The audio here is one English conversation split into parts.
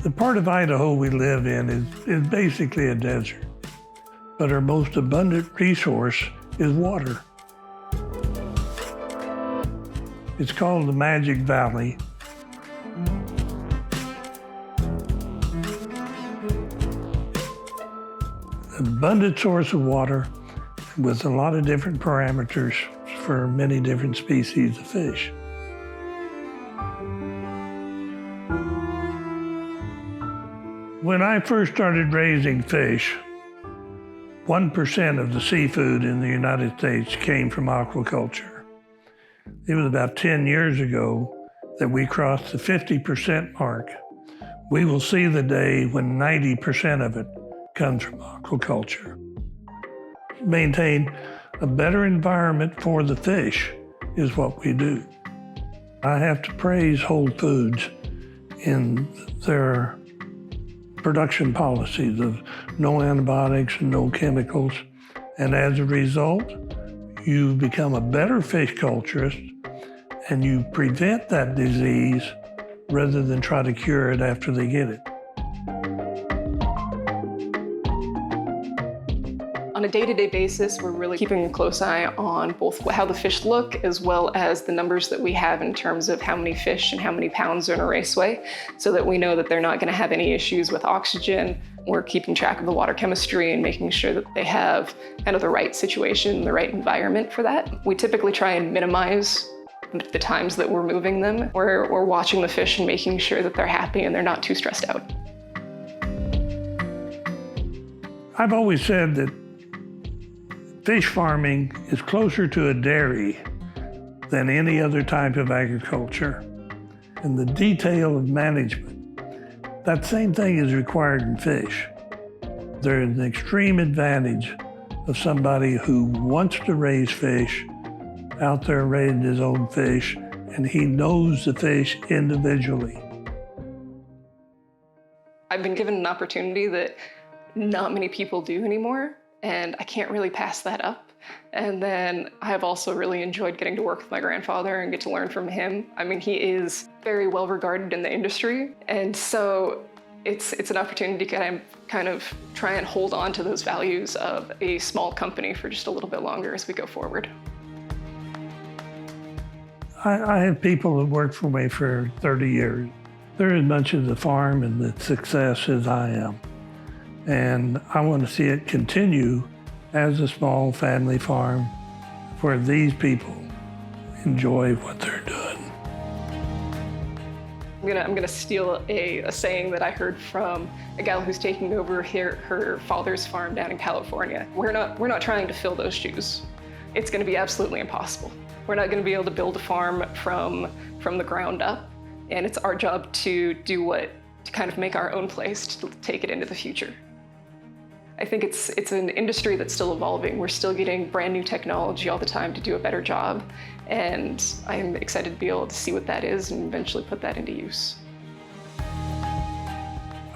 The part of Idaho we live in is basically a desert, but our most abundant resource is water. It's called the Magic Valley. An abundant source of water with a lot of different parameters for many different species of fish. When I first started raising fish, 1% of the seafood in the United States came from aquaculture. It was about 10 years ago that we crossed the 50% mark. We will see the day when 90% of it comes from aquaculture. Maintain a better environment for the fish is what we do. I have to praise Whole Foods in their production policies of no antibiotics and no chemicals. And as a result, you become a better fish culturist and you prevent that disease rather than try to cure it after they get it. On a day-to-day basis, we're really keeping a close eye on both how the fish look as well as the numbers that we have in terms of how many fish and how many pounds are in a raceway, so that we know that they're not going to have any issues with oxygen. We're keeping track of the water chemistry and making sure that they have kind of the right situation, the right environment for that. We typically try and minimize the times that we're moving them. We're watching the fish and making sure that they're happy and they're not too stressed out. I've always said that fish farming is closer to a dairy than any other type of agriculture. And the detail of management, that same thing is required in fish. There's an extreme advantage of somebody who wants to raise fish, out there raising his own fish, and he knows the fish individually. I've been given an opportunity that not many people do anymore, and I can't really pass that up. And then I've also really enjoyed getting to work with my grandfather and get to learn from him. I mean, he is very well regarded in the industry, and so it's an opportunity to kind of try and hold on to those values of a small company for just a little bit longer as we go forward. I have people that work for me for 30 years. They're as much of the farm and the success as I am. And I want to see it continue as a small family farm where these people enjoy what they're doing. I'm gonna steal a saying that I heard from a gal who's taking over her father's farm down in California. We're not trying to fill those shoes. It's gonna be absolutely impossible. We're not gonna be able to build a farm from the ground up, and it's our job to kind of make our own place to take it into the future. I think it's an industry that's still evolving. We're still getting brand new technology all the time to do a better job, and I'm excited to be able to see what that is and eventually put that into use.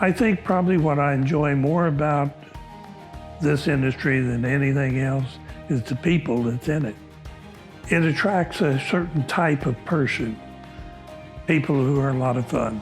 I think probably what I enjoy more about this industry than anything else is the people that's in it. It attracts a certain type of person, people who are a lot of fun.